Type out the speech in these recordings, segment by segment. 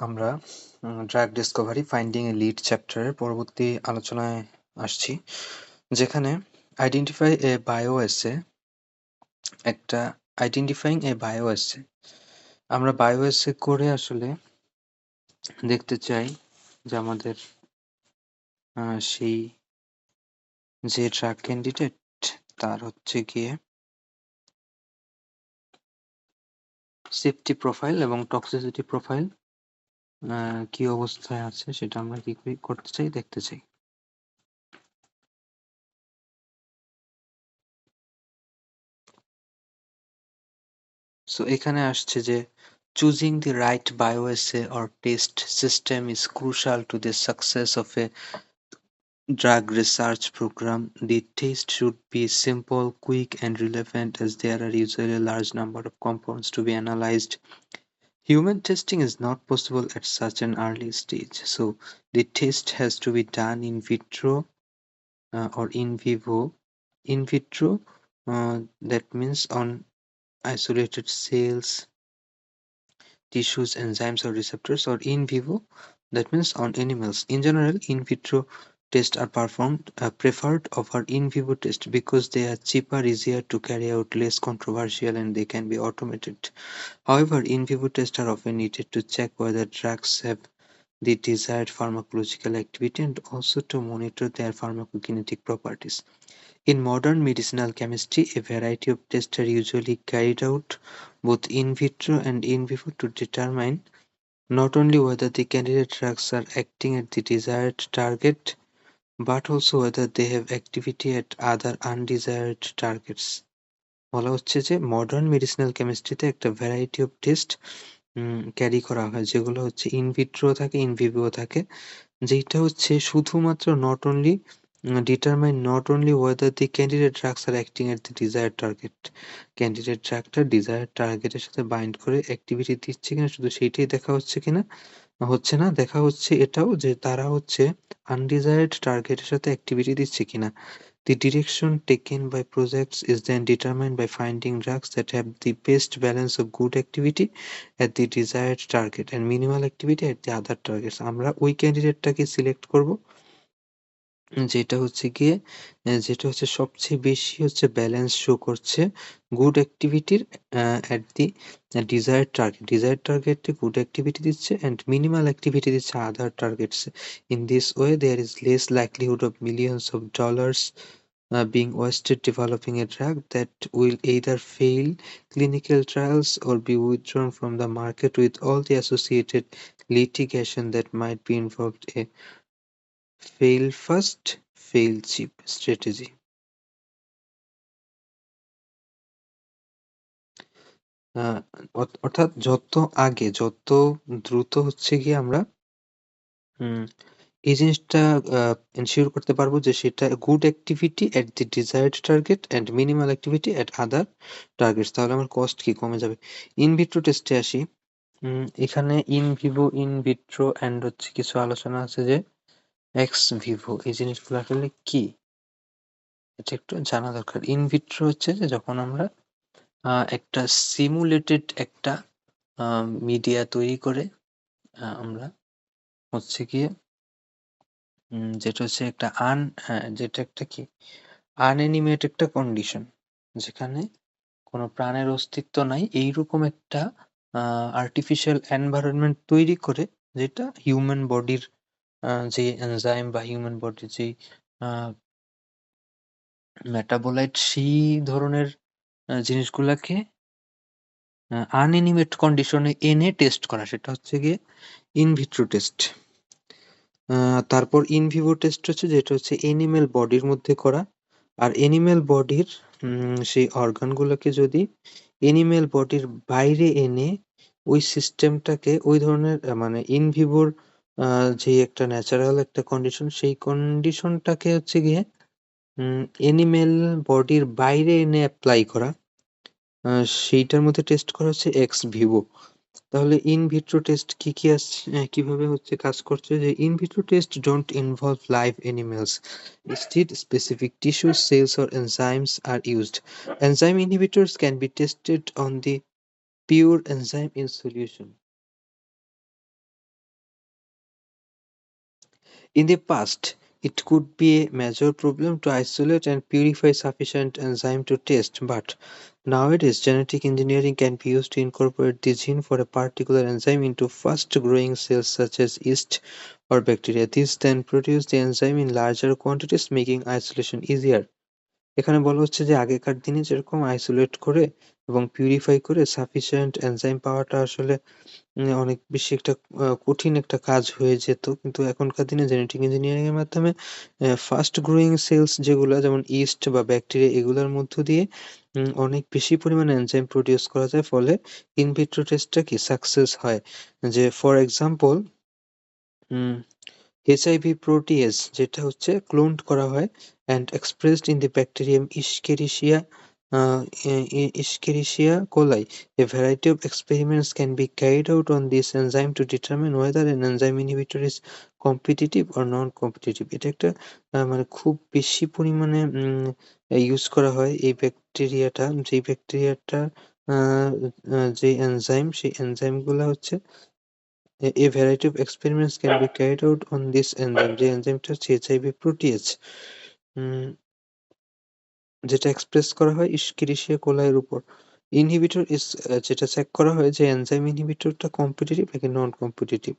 আমরা drug Discovery finding এ lead চ্যাপ্টারের পরবর্তী আলোচনায় আসছি, যেখানে আইডেন্টিফাই এ বায়ো এসে একটা আইডেন্টিফাইং এ বায়ো এসে আমরা বায়ো এসে করে আসলে দেখতে চাই যে আমাদের সেই যে ড্রাগ ক্যান্ডিডেট তার হচ্ছে গিয়ে সেফটি প্রোফাইল এবং টক্সিসিটি প্রোফাইল কি অবস্থায় আছে সেটা আমরা কি করতে চাই, দেখতে চাই। সো এখানে আসছে যে choosing the right bioassay or test system is crucial to the success of a drug research program. The test should be simple, quick, and relevant as there are usually a large number of compounds to be analyzed. Human testing is not possible at such an early stage, so the test has to be done in vitro or in vivo. In vitro, that means on isolated cells, tissues, enzymes, or receptors, or in vivo, that means on animals. In general, in vitro tests are preferred over in vivo tests because they are cheaper, easier to carry out, less controversial, and they can be automated. However, in vivo tests are often needed to check whether drugs have the desired pharmacological activity and also to monitor their pharmacokinetic properties. In modern medicinal chemistry, a variety of tests are usually carried out both in vitro and in vivo to determine not only whether the candidate drugs are acting at the desired target, but also whether they have activity at other undesired targets. বলা হচ্ছে যে modern medicinal কেমিস্ট্রিতে একটা variety of test carry করা হয়, যেগুলো হচ্ছে in vitro থাকে, in Vivo থাকে, যেটা হচ্ছে শুধুমাত্র determine not only whether the candidate drugs are acting at the desired target, candidate drugটা desired target-এর সাথে bind করে activity দিচ্ছে কিনা শুধু সেইটাই দেখা হচ্ছে না, দেখা হচ্ছে এটাও যে তারা হচ্ছে undesired target-এর সাথে activity দিচ্ছে কিনা। The direction taken by projects is then determined by finding drugs that have the best balance of good activity at the desired target and minimal activity at the other targets. আমরা ওই ক্যান্ডিডেটটাকে select করব যেটা হচ্ছে গিয়ে যেটা হচ্ছে সবচেয়ে বেশি হচ্ছে ব্যালেন্স শো করছে গুড অ্যাক্টিভিটির at the desired target এ good activity দিচ্ছে and minimal activity দিচ্ছে other targets. In this way, there is less likelihood of millions of dollars being wasted developing a drug that will either fail clinical trials or be withdrawn from the market with all the associated litigation that might be involved. A fail fast, fail cheap strategy. আহ অর্থাৎ যত আগে যত দ্রুত হচ্ছে গিয়ে আমরা এই জিনিসটা এনশিওর করতে পারবো যে সেটা good activity at the desired target and minimal activity at other targets, তাহলে আমার কস্ট কি কমে যাবে। ইন ভিট্রো টেস্টে আসি। এখানে in Vivo, in vitro and হচ্ছে কিছু আলোচনা আছে যে এক্স ভিভো, এই জিনিসগুলো আসলে কি এটা একটু জানা দরকার। ইন ভিট্রো হচ্ছে যে যখন আমরা একটা সিমুলেটেড একটা মিডিয়া তৈরি করে আমরা হচ্ছে গিয়ে যেটা হচ্ছে একটা যেটা একটা কি আনএনিমেট একটা কন্ডিশন, যেখানে কোনো প্রাণের অস্তিত্ব নাই, এইরকম একটা আর্টিফিশিয়াল এনভায়রনমেন্ট তৈরি করে, যেটা হিউম্যান বডির যে এনজাইম বা হিউম্যান বডির যে মেটাবোলাইট সেই ধরনের জিনিসগুলাকে আনএনিমেট কন্ডিশনে এনে টেস্ট করা, সেটা হচ্ছে গিয়ে ইন ভিট্রো টেস্ট। তারপর ইন ভিভো টেস্ট হচ্ছে যেটা হচ্ছে এনিম্যাল বডির মধ্যে করা। আর এনিম্যাল বডির সেই অর্গানগুলোকে যদি এনিম্যাল বডির বাইরে এনে ওই সিস্টেমটাকে ওই ধরনের মানে ইন ভিভোর যে একটা ন্যাচারাল একটা কন্ডিশন, সেই কন্ডিশনটাকে হচ্ছে গিয়ে এনিম্যাল বডির বাইরে এনে অ্যাপ্লাই করা, সেইটার মধ্যে টেস্ট করা হচ্ছে এক্স ভিভো। তাহলে ইন ভিট্রো টেস্ট কি আসছে, কিভাবে হচ্ছে কাজ করছে, যে in vitro test don't involve live animals, instead specific tissues, cells or enzymes are used. Enzyme inhibitors can be tested on the pure enzyme in solution. In the past, it could be a major problem to isolate and purify sufficient enzyme to test, but nowadays genetic engineering can be used to incorporate the gene for a particular enzyme into fast-growing cells such as yeast or bacteria. These then produce the enzyme in larger quantities, making isolation easier. এখানে বলা হচ্ছে যে আগেকার দিনে যেরকম isolate করে এবং purify করে সাফিসিয়েন্ট এনজাইম পাওয়াটা আসলে অনেক বেশি একটা কঠিন একটা কাজ হয়ে যেত। কিন্তু এখনকার দিনে জেনেটিক ইঞ্জিনিয়ারিং এর মাধ্যমে ফাস্ট গ্রোয়িং সেলস যেগুলা যেমন ইস্ট বা ব্যাকটেরিয়া এগুলার মধ্য দিয়ে অনেক বেশি পরিমাণে এনজাইম প্রোডিউস করা যায়। ফলে ইন ভিট্রো টেস্টটা কি সাকসেস হয়। যে for example um HIV protease যেটা হচ্ছে ক্লোনড করা হয় and expressed in the bacterium Escherichia coli. A variety of experiments can be carried out on this enzyme to determine whether an enzyme inhibitor is competitive or non-competitive. এটা একটা মানে খুব বেশি পরিমাণে ইউজ করা হয় এই ব্যাকটেরিয়াটা। যেই ব্যাকটেরিয়াটা আ আ যে এনজাইম সেই এনজাইমগুলা হচ্ছে a variety of experiments can be carried out on this enzyme যে এনজাইমটা হচ্ছে এইচআইভি প্রোটিয়েজ উম যেটা এক্সপ্রেস করা হয় ইস্কেরিসিয়া কোলাই এর উপর। ইনহিবিটর ইস যেটা চেক করা হয় যে এনজাইম ইনহিবিটরটা কম্পিটিটিভ নাকি নন কম্পিটিটিভ।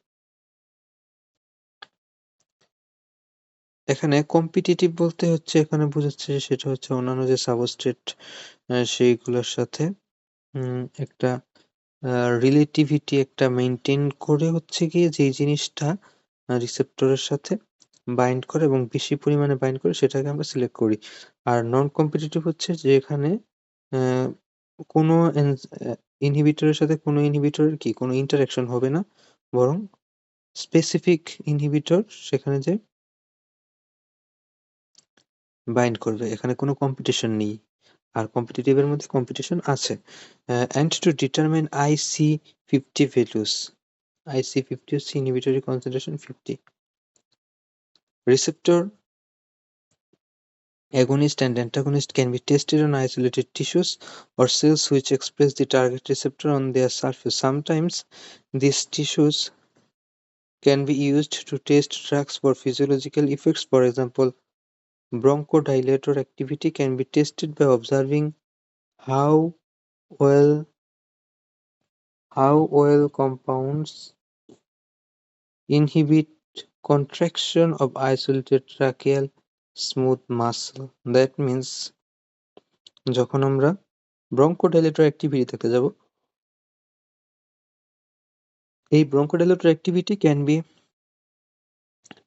এখানে কম্পিটিটিভ বলতে হচ্ছে এখানে বোঝাচ্ছে যে সেটা হচ্ছে অন্যান্য যে সাবস্ট্রেট সেইগুলোর সাথে একটা রিলেটিভিটি একটা মেইনটেইন করে হচ্ছে গিয়ে যেই জিনিসটা রিসেপ্টরের সাথে বাইন্ড করে এবং বেশি পরিমাণে বাইন্ড করে সেটাকে আমরা সিলেক্ট করি। আর নন কম্পিটিটিভ হচ্ছে যেখানে অ্যা কোনো ইনহিবিটরের সাথে কোনো ইনহিবিটরের কি কোনো ইন্টারেকশন হবে না। বরং স্পেসিফিক ইনহিবিটর সেখানে যেয়ে বাইন্ড করবে। এখানে কোনো কম্পিটিশন নেই। আর কম্পিটিটিভ এর মধ্যে কম্পিটিশন আছে। And to determine IC50 values, IC50 হচ্ছে inhibitory concentration 50. Receptor agonist and antagonist can be tested on isolated tissues or cells which express the target receptor on their surface. Sometimes these tissues can be used to test drugs for physiological effects. For example, bronchodilator activity can be tested by observing how well compounds inhibit contraction of isolated tracheal smooth muscle. That means যখন আমরা bronchodilator activity দেখতে যাব, এই bronchodilator activity can be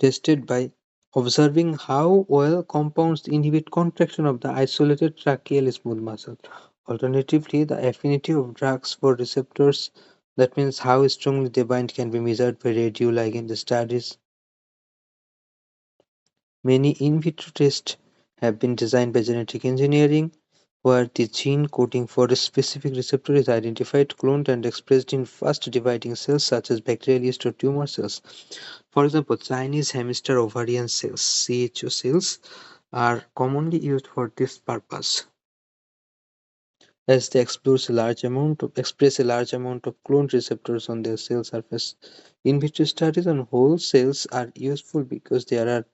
tested by observing how well compounds inhibit contraction of the isolated tracheal smooth muscle. Alternatively, the affinity of drugs for receptors, that means how strongly they bind, can be measured by radioligand studies. Many in vitro tests have been designed by genetic engineering, where the gene coding for a specific receptor is identified, cloned, and expressed in fast dividing cells such as bacterial yeast or tumor cells. For example, Chinese hamster ovarian cells (CHO cells) are commonly used for this purpose, as they express a large amount of cloned receptors on their cell surface. In vitro studies on whole cells are useful because there are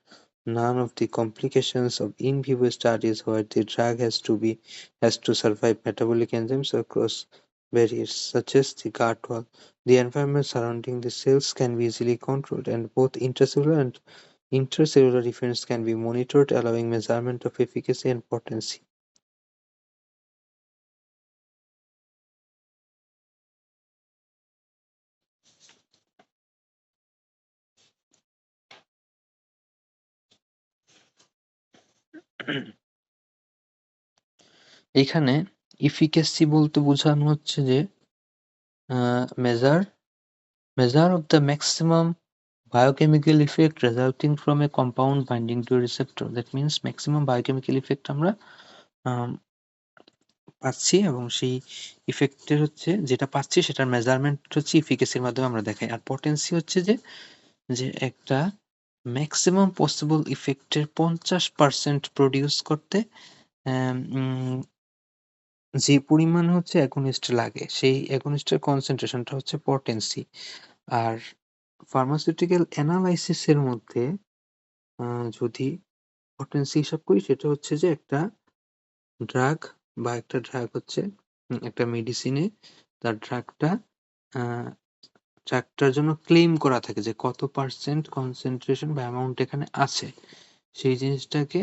none of the complications of in vivo studies where the drug has to survive metabolic enzymes across barriers such as the gut wall. The environment surrounding the cells can be easily controlled, and both intracellular and intercellular effects can be monitored, allowing measurement of efficacy and potency. এখানে efficacy বলতে বোঝানো হচ্ছে যে measure of the maximum biochemical effect resulting from a compound binding to a receptor. That means maximum biochemical effect আমরা পাচ্ছি এবং সেই ইফেক্টের হচ্ছে যেটা পাচ্ছি সেটার মেজারমেন্ট হচ্ছে এফিকাসির মাধ্যমে আমরা দেখাই। আর পটেন্সি হচ্ছে যে যে একটা ম্যাক্সিমাম পসিবল ইফেক্টের 50% প্রডিউস করতে যে পরিমাণ হচ্ছে অ্যাগনিস্ট লাগে সেই অ্যাগনিস্টের কনসেন্ট্রেশনটা হচ্ছে পটেন্সি। আর ফার্মাসিউটিক্যাল অ্যানালাইসিস এর মধ্যে যদি পটেন্সি হিসাব করি সেটা হচ্ছে যে একটা ড্রাগ একটা ড্রাগ হচ্ছে একটা মেডিসিনে তার ড্রাগটার জন্য ক্লেম করা থাকে যে কত পার্সেন্ট কনসেন্ট্রেশন বা অ্যামাউন্ট এখানে আছে সেই জিনিসটাকে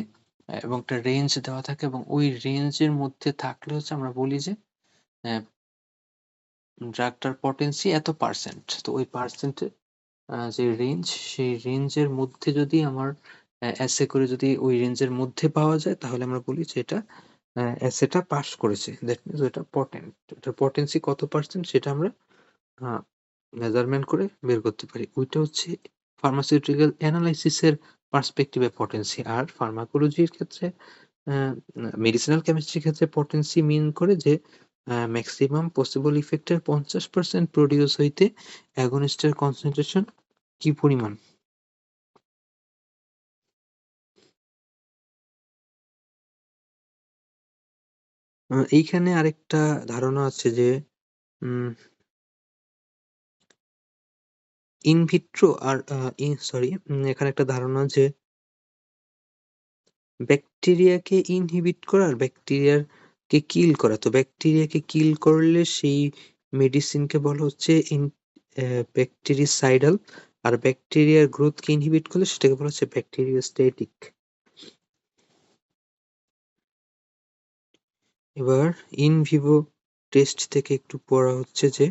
এবং একটা রেঞ্জ দেওয়া থাকে এবং ওই রেঞ্জের মধ্যে থাকলে হচ্ছে আমরা বলি যে ড্রাগটার পটেন্সি এত পার্সেন্ট। তো ওই পার্সেন্টে যে রেঞ্জ সেই রেঞ্জের মধ্যে যদি আমার এসে করে যদি ওই রেঞ্জের মধ্যে পাওয়া যায় তাহলে আমরা বলি যে এটা এসেটা পাস করেছে, দ্যাট মিনস এটা পটেন্ট। এটার পটেন্সি কত পার্সেন্ট সেটা আমরা মেজারমেন্ট করে বের করতে পারি। ওইটা হচ্ছে ফার্মাসিউটিক্যাল অ্যানালাইসিসের পার্সপেক্টিভে পটেন্সি। আর ফার্মাকোলজির ক্ষেত্রে মেডিসিনাল কেমিস্ট্রির ক্ষেত্রে পটেন্সি মিন করে যে ম্যাক্সিমাম পসিবল ইফেক্টের 50% প্রডিউস হইতে অ্যাগনিস্টের কনসেন্ট্রেশন কি পরিমাণ। এইখানে আরেকটা ধারণা আছে যে ইনভিট্রো আর সরি, এখানে একটা ধারণা যে ব্যাকটেরিয়াকে ইনহিবিট করা আর ব্যাকটেরিয়াকে কিল করা। তো ব্যাকটেরিয়াকে কিল করলে সেই মেডিসিনকে বলা হচ্ছে ব্যাকটেরিসাইডাল, আর ব্যাকটেরিয়ার গ্রোথকে ইনহিবিট করলে সেটাকে বলা হচ্ছে ব্যাকটেরিওস্টেটিক। এবার ইন ভিভো টেস্ট থেকে একটু পড়া হচ্ছে যে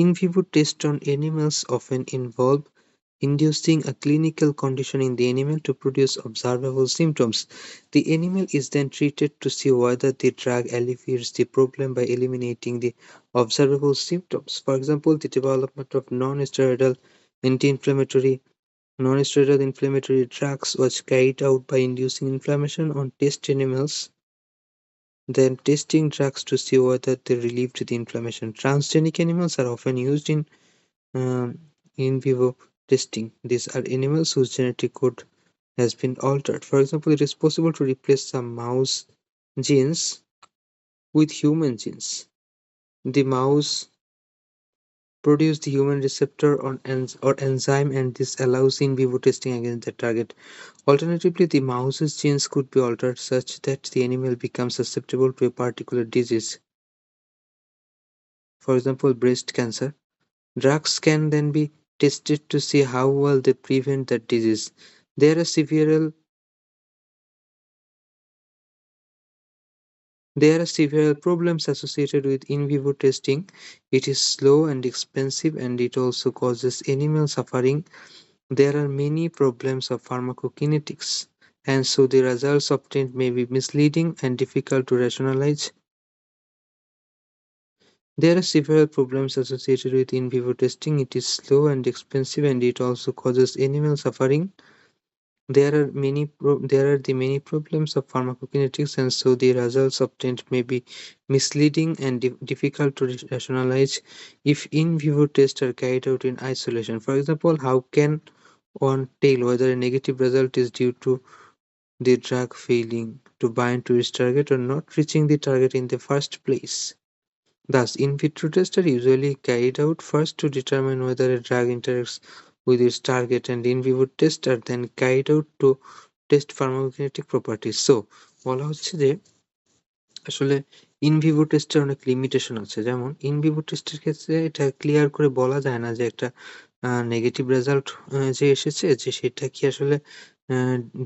in vivo tests on animals often involve inducing a clinical condition in the animal to produce observable symptoms. The animal is then treated to see whether the drug alleviates the problem by eliminating the observable symptoms. For example, the development of non-steroidal inflammatory drugs was carried out by inducing inflammation on test animals, then testing drugs to see whether they relieved the inflammation. Transgenic animals are often used in vivo testing. These are animals whose genetic code has been altered. For example, it is possible to replace some mouse genes with human genes. The mouse produce the human receptor or enzyme, and this allows in vivo testing against the target. Alternatively, the mouse's genes could be altered such that the animal becomes susceptible to a particular disease, for example, breast cancer. Drugs can then be tested to see how well they prevent that disease. There are several problems associated with in vivo testing. It is slow and expensive, and it also causes animal suffering. There are many problems of pharmacokinetics, and so the results obtained may be misleading and difficult to rationalize. There are several problems associated with in vivo testing. It is slow and expensive, and it also causes animal suffering. There are the many problems of pharmacokinetics, and so the results obtained may be misleading and difficult to rationalize if in vivo tests are carried out in isolation. For example, how can one tell whether a negative result is due to the drug failing to bind to its target or not reaching the target in the first place? Thus, in vitro tests are usually carried out first to determine whether a drug interacts with its target, and in vivo tests are then carried out to test pharmacokinetic properties. So, বলা হচ্ছে যে আসলে in Vivo টেস্টের অনেক limitation আছে। যেমন in Vivo টেস্টের ক্ষেত্রে এটা ক্লিয়ার করে বলা যায় না যে একটা নেগেটিভ রেজাল্ট যে এসেছে যে সেটা কি আসলে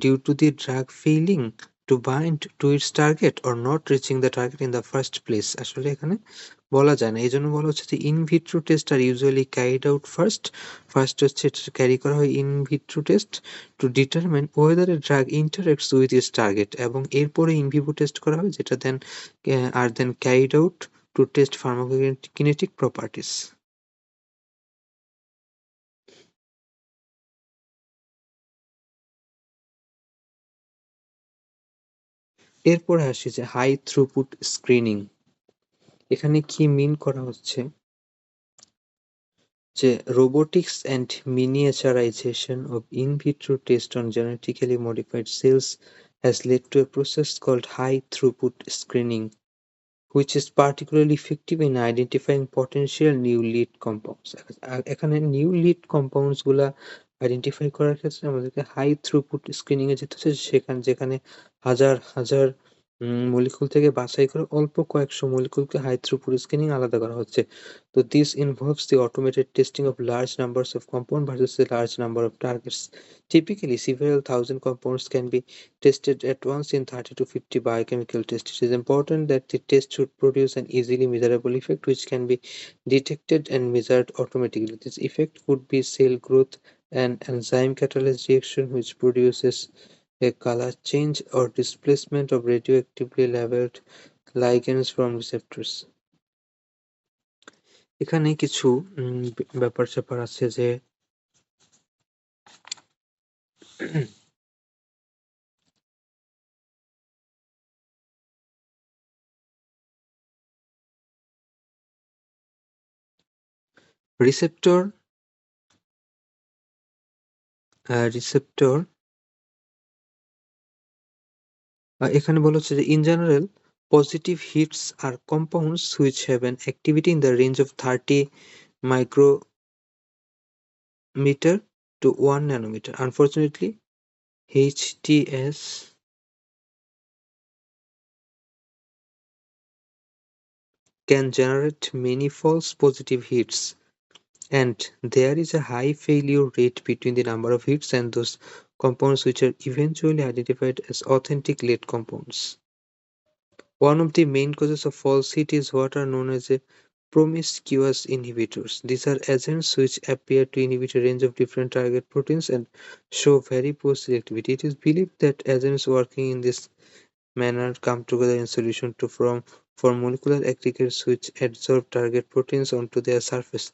due to the drug failing to bind to its target or not reaching the target in the first place. আসলে এখানে বলা যায় না। এইজন্য বলা হচ্ছে যে ইন ভিট্রো টেস্ট আর ইউজুয়ালি ক্যারিড আউট ফার্স্ট হচ্ছে এটা ক্যারি করা হয় in vitro test to determine whether a drug interacts with its target, এবং এরপরে ইন ভিভো টেস্ট করা হয় যেটা then carried out to test pharmacokinetic properties. এরপরে আসি যে হাই থ্রুপুট স্ক্রিনিং। এখানে কি মিন করা হচ্ছে যে robotics and miniaturization of in vitro tests on genetically modified cells has led to a process called high throughput screening, which is particularly effective in identifying potential new lead compounds. এখানে new lead compounds গুলা identify করার ক্ষেত্রে আমাদেরকে high throughput screening এ যেতে হচ্ছে, যেখানে হাজার হাজার মলিকুল থেকে বাছাই করে অল্প কয়েকশো মলিকুলকে হাই থ্রুপুট স্ক্রিনিং আলাদা করা হচ্ছে। তো this involves the automated testing of large numbers of compound versus a large number of targets. Typically, several thousand compounds can be tested at once in 30 to 50 biochemical tests. It is important that the test should produce an easily measurable effect which can be detected and measured automatically. This effect could be cell growth, an enzyme catalyzed reaction which produces a color change, or displacement of radioactively labeled ligands from receptors. এখানে কিছু ব্যাপার-স্যাপার আছে যে receptor receptor এখানে বলা হচ্ছে যে in general positive hits are compounds which have an activity in the range of 30 micrometer to 1 nanometer. Unfortunately, HTS can generate many false positive hits, and there is a high failure rate between the number of hits and those compounds which are eventually identified as authentic lead compounds. One of the main causes of false hit is what are known as a promiscuous inhibitors. These are agents which appear to inhibit a range of different target proteins and show very poor selectivity. It is believed that agents working in this manner come together in solution to form molecular aggregates which adsorb target proteins onto their surface,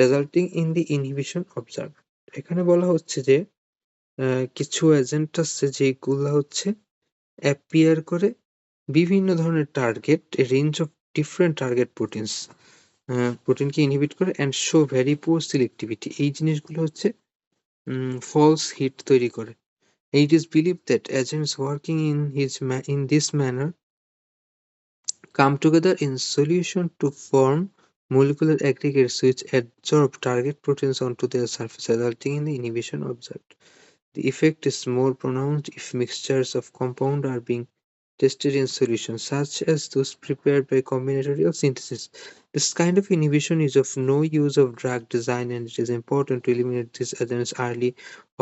resulting in the inhibition observed. এখানে বলা হচ্ছে যে কিছু agent আছে যেগুলা হচ্ছে appear করে বিভিন্ন ধরনের target, range of different target proteins প্রোটিনকে ইনহিবিট করে and show very poor selectivity. এই জিনিসগুলো হচ্ছে ফলস হিট তৈরি করে। It is believed that agents working in this manner come together in solution to form molecular aggregates which adsorb target proteins onto their surface, resulting in the inhibition observed. The effect is more pronounced if mixtures of compound are being tested in solutions, such as those prepared by combinatorial synthesis. This kind of inhibition is of no use of drug design, and it is important to eliminate these agents early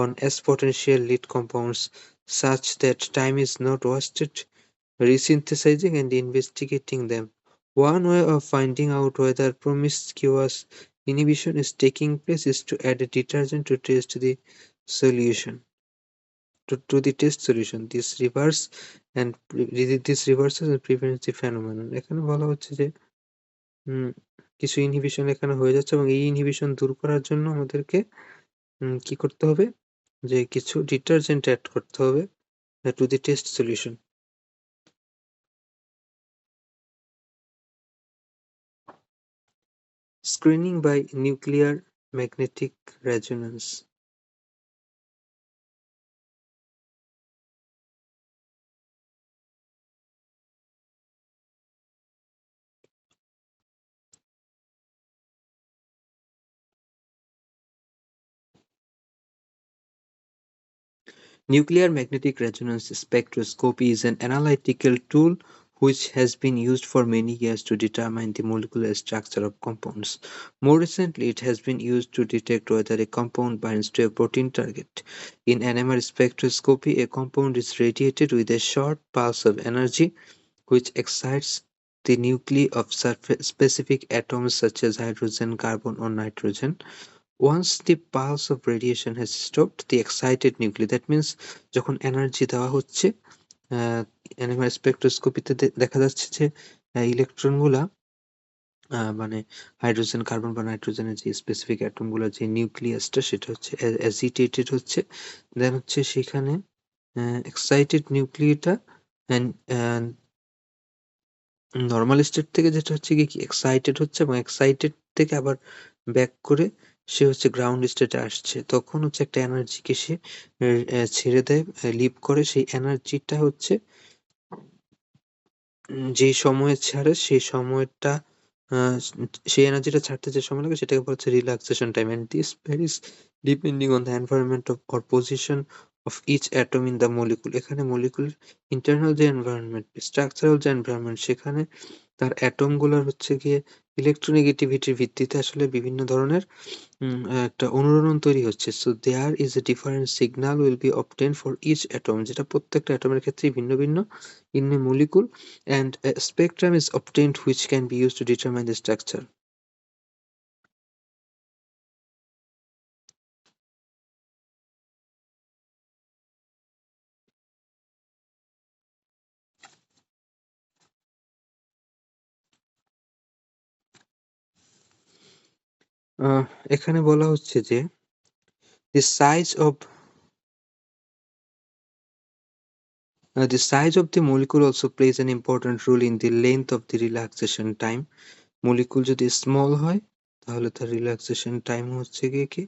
on as potential lead compounds, such that time is not wasted resynthesizing and investigating them. One way of finding out whether promiscuous inhibition is taking place is to add a detergent to test the solution. To the test solution. This reverses and prevents the phenomenon. এখানে বলা হচ্ছে যে কিছু inhibition এখানে হয়ে যাচ্ছে এবং এই ইনহিবিশন দূর করার জন্য আমাদেরকে কি করতে হবে, যে কিছু ডিটারজেন্ট অ্যাড করতে হবে to the test solution. Screening by nuclear magnetic resonance. Nuclear magnetic resonance spectroscopy is an analytical tool which has been used for many years to determine the molecular structure of compounds. More recently, it has been used to detect whether a compound binds to a protein target. In NMR spectroscopy, a compound is radiated with a short pulse of energy which excites the nuclei of specific atoms such as hydrogen, carbon, or nitrogen. Once the pulse of radiation has stopped, the excited nuclei, that means যখন energy দেওয়া হচ্ছে NMR স্পেকট্রোস্কোপিতে দেখা যাচ্ছে যে ইলেকট্রনগুলা মানে hydrogen, carbon বা নাইট্রোজেনের যে স্পেসিফিক অ্যাটম গুলা যে নিউক্লিয়াসটা সেটা হচ্ছে অ্যাজিটেটেড হচ্ছে, দেন হচ্ছে সেখানে এক্সাইটেড নিউক্লিয়াটা নরমাল স্টেট থেকে যেটা হচ্ছে কি এক্সাইটেড হচ্ছে এবং এক্সাইটেড থেকে আবার ব্যাক করে সে হচ্ছে গ্রাউন্ড স্টেটে আসছে, তখন হচ্ছে একটা এনার্জিকে সে ছেড়ে দেয়, লিভ করে। সেই এনার্জিটা হচ্ছে যে সময়ে ছাড়ে সেই সময়টা আহ, সেই এনার্জিটা ছাড়তে যে সময় লাগে সেটাকে বলা হচ্ছে relaxation time, and this varies depending on the environment of or position of each atom in the molecule. এখানে molecule internal যে environment, structural যে environment, সেখানে তার অ্যাটম গুলোর হচ্ছে গিয়ে ইলেকট্রোনেগেটিভিটির ভিত্তিতে আসলে বিভিন্ন ধরনের একটা অনুরণন তৈরি হচ্ছে। So there is a different signal will be obtain for each atom, যেটা প্রত্যেকটা অ্যাটমের ক্ষেত্রেই ভিন্ন ভিন্ন in a molecule, and a spectrum is obtained which can be used to determine the structure. আহ, এখানে বলা হচ্ছে যে the size of the size of the molecule also plays an important role in the length of the relaxation time. Molecule যদি small হয় তাহলে তার relaxation time হচ্ছে গিয়ে কি,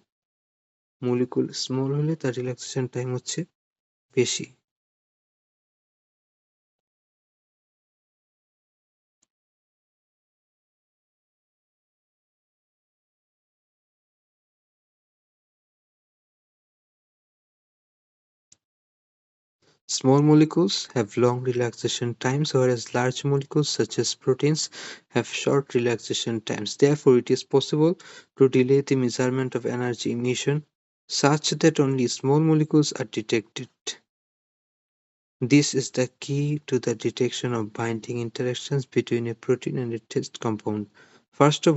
মলিকুল স্মল হলে তার রিল্যাক্সেশন টাইম হচ্ছে বেশি। Small molecules have long relaxation times, whereas large molecules such as proteins have short relaxation times. Therefore, it is possible to delay the measurement of energy emission such that only small molecules are detected. This is the key to the detection of binding interactions between a protein and a test compound. First of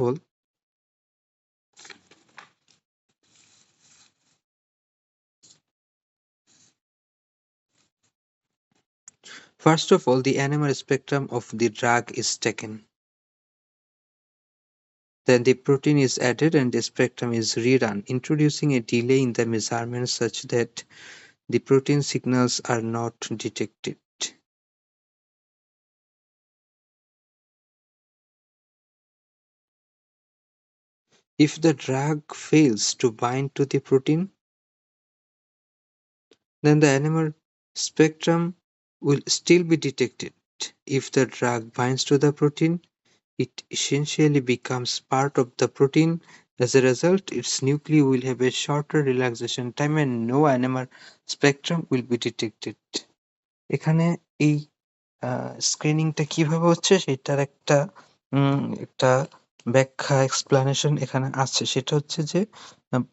all, the NMR spectrum of the drug is taken. Then the protein is added and the spectrum is rerun, introducing a delay in the measurement such that the protein signals are not detected. If the drug fails to bind to the protein, then the NMR spectrum will still be detected. If the drug binds to the protein, it essentially becomes part of the protein. As a result, its nuclei will have a shorter relaxation time and no NMR spectrum will be detected. এখানে এই স্ক্রিনিংটা কিভাবে হচ্ছে সেটার একটা ব্যাখ্যা, explanation এখানে আছে। সেটা হচ্ছে যে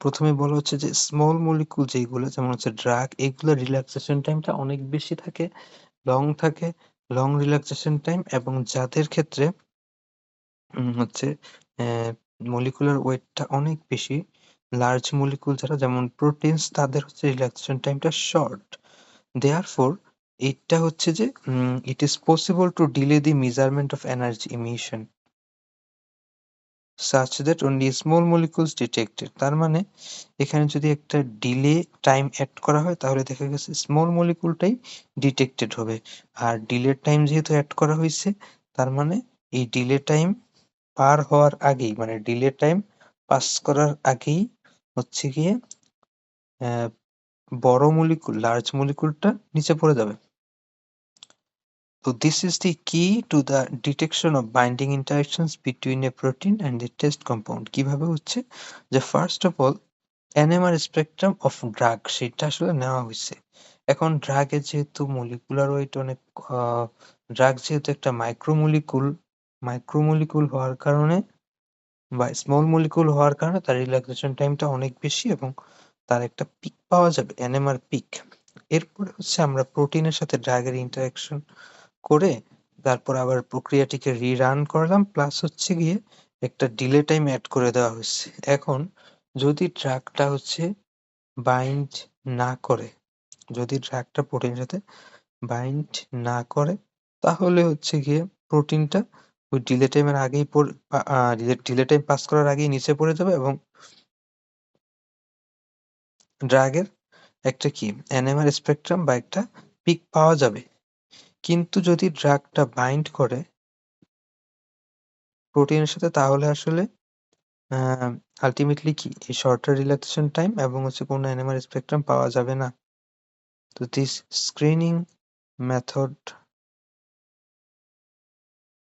প্রথমে বলা হচ্ছে যে স্মল মলিকুল যেইগুলো, যেমন হচ্ছে ড্রাগ, এগুলোর রিল্যাক্সেশন টাইমটা অনেক বেশি থাকে, থাকে, লং রিল্যাক্সেশন টাইম, এবং যাদের ক্ষেত্রে হচ্ছে মলিকুলার ওয়েটটা অনেক বেশি, লার্জ মলিকুল যারা যেমন প্রোটিনস, তাদের হচ্ছে রিল্যাক্সেশন টাইমটা শর্ট। Therefore, এটা হচ্ছে যে it is possible to delay the measurement of energy emission such that only small molecules detected. তার মানে এখানে যদি একটা ডিলে টাইম এড করা হয় তাহলে দেখা গেছে স্মল মলিকুলটাই ডিটেক্টেড হবে। আর ডিলে টাইম যেহেতু এড করা হয়েছে, তার মানে এই ডিলে টাইম পার হওয়ার আগেই, মানে ডিলে টাইম পাস করার আগেই হচ্ছে গিয়ে বড় মলিকুল, লার্জ মলিকুলটা নিচে পড়ে যাবে। So this is the key to the detection of binding interactions between a protein and the test compound. কিভাবে হচ্ছে যে first of all NMR spectrum of drug সেটা আসলে নেওয়া হয়েছে। এখন ড্রাগের যেহেতু মলিকুলার ওয়েট অনেক, ড্রাগ যেহেতু একটা মাইক্রোমলিকুল হওয়ার কারণে বা স্মল মলিকুল হওয়ার কারণে তার রিল্যাক্সেশন টাইমটা অনেক বেশি এবং তার একটা পিক পাওয়া যাবে, NMR পিক। এরপরে হচ্ছে আমরা প্রোটিনের সাথে ড্রাগের ইন্টারাকশন করে তারপর আবার প্রক্রিয়াটিকে রিরান করলাম, প্লাস হচ্ছে গিয়ে একটা ডিলে টাইম এড করে দেওয়া হচ্ছে। এখন যদি ড্রাগটা হচ্ছে বাইন্ড না করে, যদি ড্রাগটা প্রোটিনের সাথে বাইন্ড না করে, তাহলে হচ্ছে গিয়ে প্রোটিনটা ওই ডিলে টাইমের আগেই ডিলে টাইম পাস করার আগেই নিচে পড়ে যাবে এবং ড্রাগের একটা কি NMR স্পেকট্রাম বা একটা পিক পাওয়া যাবে। কিন্তু যদি ড্রাগটা বাইন্ড করে প্রোটিনের সাথে, তাহলে আসলে আল্টিমেটলি কি এই শর্টার রিল্যাক্সেশন টাইম এবং হচ্ছে কোনো NMR স্পেকট্রাম পাওয়া যাবে না। তো this screening method,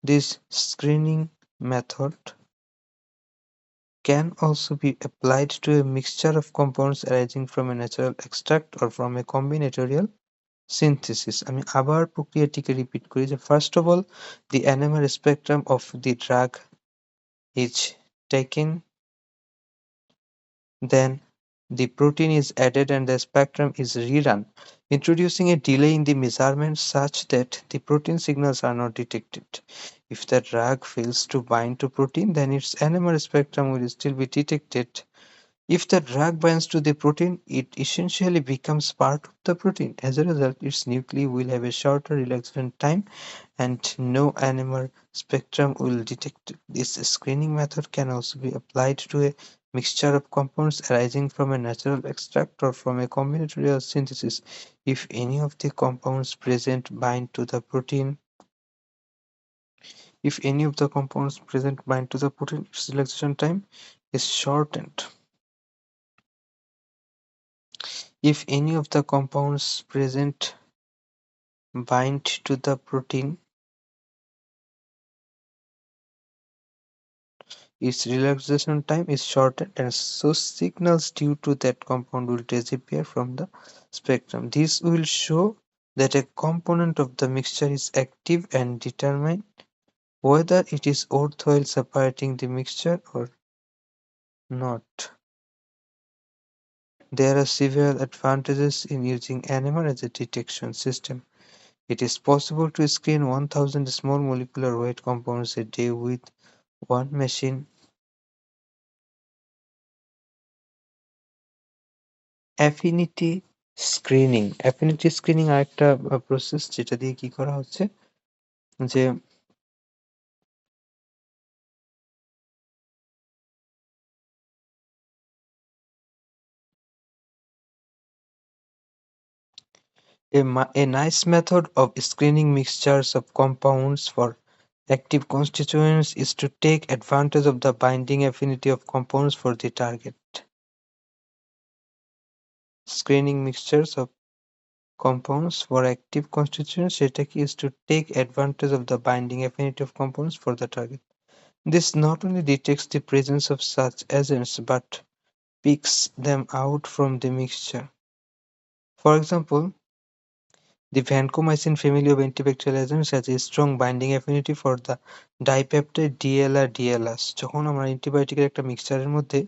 this screening method can also be applied to a mixture of compounds arising from a natural extract or from a combinatorial synthesis. আমি আবার প্রক্রিয়াটিকে রিপিট করি যে first of all the NMR spectrum of the drug is taken, then the protein is added and the spectrum is rerun, introducing a delay in the measurement such that the protein signals are not detected. If the drug fails to bind to protein, then its NMR spectrum will still be detected. If the drug binds to the protein, it essentially becomes part of the protein. As a result, its nuclei will have a shorter relaxation time and no NMR spectrum will detect it. This screening method can also be applied to a mixture of compounds arising from a natural extract or from a combinatorial synthesis. If any of the compounds present bind to the protein, if any of the compounds present bind to the protein, its relaxation time is shortened. If any of the compounds present bind to the protein, its relaxation time is shortened and so signals due to that compound will disappear from the spectrum. This will show that a component of the mixture is active and determine whether it is worthwhile separating the mixture or not. There are several advantages in using NMR as a detection system. It is possible to screen 1000 small molecular weight compounds a day with one machine. Affinity screening আরেকটা process যেটা দিয়ে কি করা হচ্ছে যে a nice method of screening mixtures of compounds for active constituents is to take advantage of the binding affinity of compounds for the target. Screening mixtures of compounds for active constituents সেটা কি is to take advantage of the binding affinity of compounds for the target. This not only detects the presence of such agents but picks them out from the mixture. For example, the vancomycin family of antibacterial agents has a strong binding affinity for the dipeptide DLR-DLS. যখন আমরা অ্যান্টিবায়োটিকের একটা মিক্সচারের মধ্যে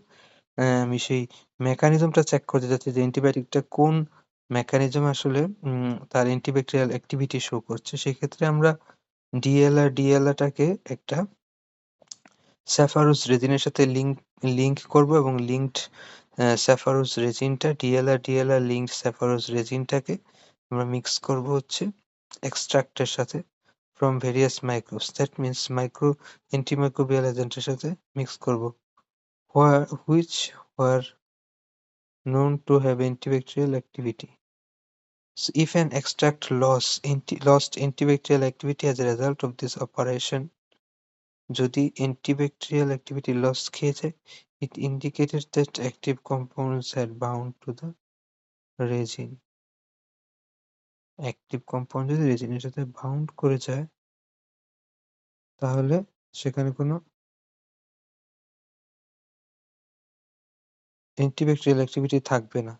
আমি সেই মেকানিজমটা check করতে যাচ্ছি যে অ্যান্টিবায়োটিকটা কোন মেকানিজম আসলে তার অ্যান্টিব্যাকটেরিয়াল অ্যাক্টিভিটি শো করছে, সেক্ষেত্রে আমরা ডিএলআরটাকে একটা স্যাফারোস রেজিনের সাথে লিংক করব এবং লিংকড স্যাফারোস রেজিনটা ডিএলআর লিংকড স্যাফারোস রেজিনটাকে আমরা মিক্স করব হচ্ছে এক্সট্রাক্টের সাথে from various microbes, that means micro antimicrobial এজেন্টের সাথে মিক্স করব which were known to have antibacterial activity. So if an extract lost antibacterial activity as a result of this operation, যদি antibacterial activity loss খেয়ে যায়, it indicated that active compounds had bound to the resin. Active compound যদি রেজিনের সাথে bound করে যায় তাহলে সেখানে কোনো antibacterial activity থাকবে না.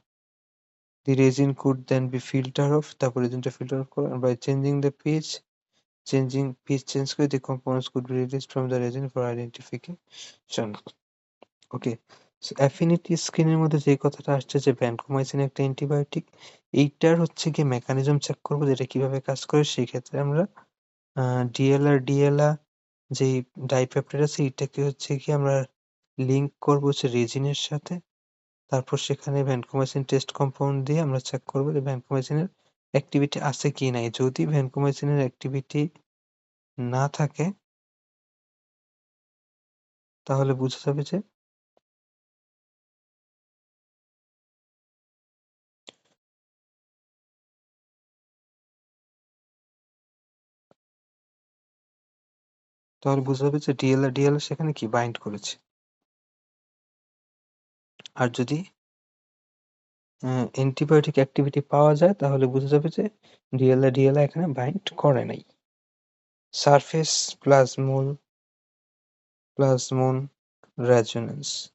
The resin could then be filtered off, তারপর রেজিনটা ফিল্টার অফ করো, and by changing pH change করে the compounds could be released from the resin for identification. Okay, so affinity স্ক্রিনের মধ্যে যে কথাটা আসছে যে ভ্যানকোমাইসিন একটা অ্যান্টিবায়োটিক, এইটার হচ্ছে গিয়ে মেকানিজম চেক করবো যেটা কিভাবে কাজ করে। সেই ক্ষেত্রে আমরা ডিএলআর যে ডাইপেপটাইড আছে এটাকে হচ্ছে কি আমরা লিংক করবো হচ্ছে রেজিনের সাথে, তারপর সেখানে ভ্যানকোমাইসিন টেস্ট কম্পাউন্ড দিয়ে আমরা চেক করবো যে ভ্যানকোমাইসিনের অ্যাক্টিভিটি আছে কি নাই। যদি ভ্যানকোমাইসিনের অ্যাক্টিভিটি না থাকে তাহলে বোঝা যাবে যে ডিএলআর সেখানে কি বাইন্ড করেছে। আর যদি অ্যান্টিবায়োটিক অ্যাক্টিভিটি পাওয়া যায় তাহলে বোঝা যাবে যে ডিএলআর এখানে বাইন্ড করে নাই। Surface plasmon plasmon resonance.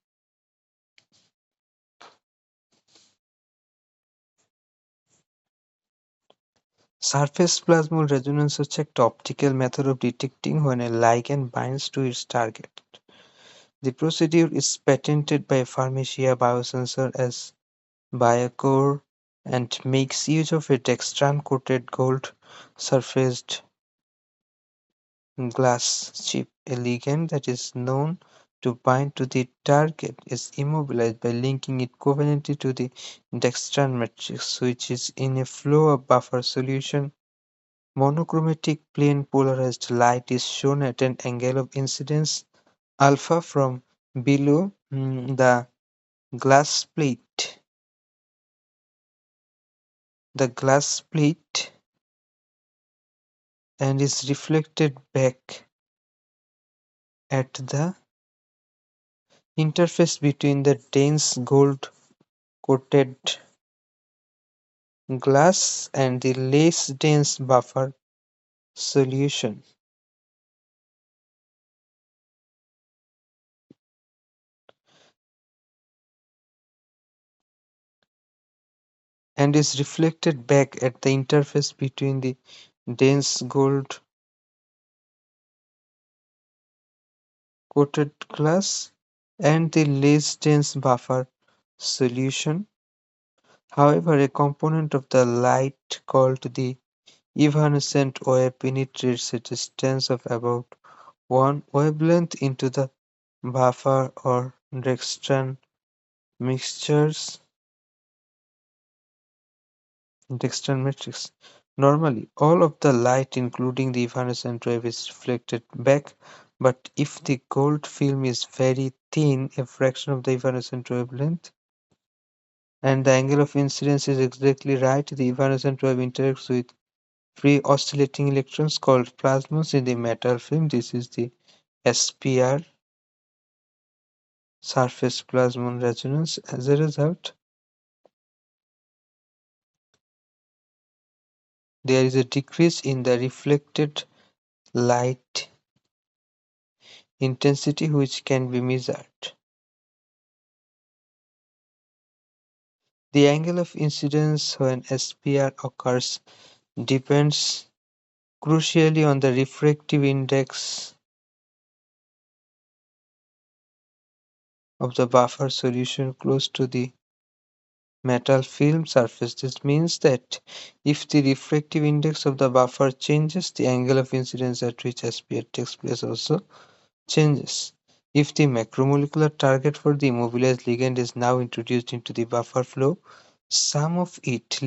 Surface plasmon resonance is a optical method of detecting when a ligand binds to its target. The procedure is patented by Pharmacia Biosensor as Biocore and makes use of a dextran-coated gold-surfaced glass chip. A ligand that is known to bind to the target is immobilized by linking it covalently to the dextran matrix, which is in a flow of buffer solution. Monochromatic plane polarized light is shown at an angle of incidence alpha from below the glass plate. The glass plate and is reflected back at the interface between the dense gold-coated glass and the less dense buffer solution, and is reflected back at the interface between the dense gold-coated glass and the less dense buffer solution. However, a component of the light called the evanescent wave penetrates a distance of about one wavelength into the buffer or dextran mixtures dextran matrix. Normally, all of the light, including the evanescent wave, is reflected back, but if the gold film is very thin, a fraction of the evanescent wavelength, and the angle of incidence is exactly right, the evanescent wave interacts with free oscillating electrons called plasmons in the metal film. This is the SPR, surface plasmon resonance. As a result, there is a decrease in the reflected light intensity which can be measured. The angle of incidence when SPR occurs depends crucially on the refractive index of the buffer solution close to the metal film surface. This means that if the refractive index of the buffer changes, the angle of incidence at which SPR takes place also changes. If the macromolecular target for the immobilized ligand is now introduced into the buffer flow, some of it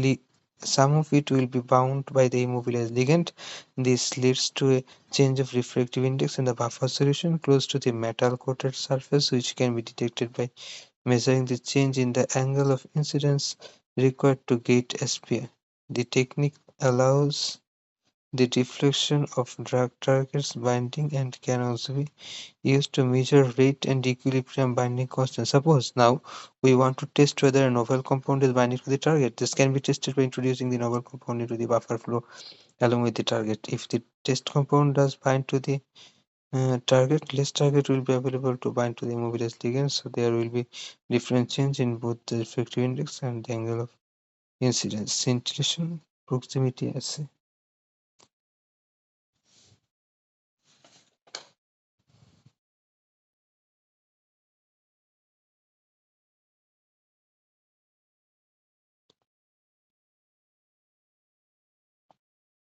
some of it will be bound by the immobilized ligand. This leads to a change of refractive index in the buffer solution close to the metal coated surface, which can be detected by measuring the change in the angle of incidence required to gate SPR. The technique allows the deflection of drug targets binding and can also be used to measure rate and equilibrium binding constants. Suppose now we want to test whether a novel compound is binding to the target. This can be tested by introducing the novel compound into the buffer flow along with the target. If the test compound does bind to the target, less target will be available to bind to the immobilized ligand, so there will be different change in both the refractive index and the angle of incidence. Scintillation proximity assay.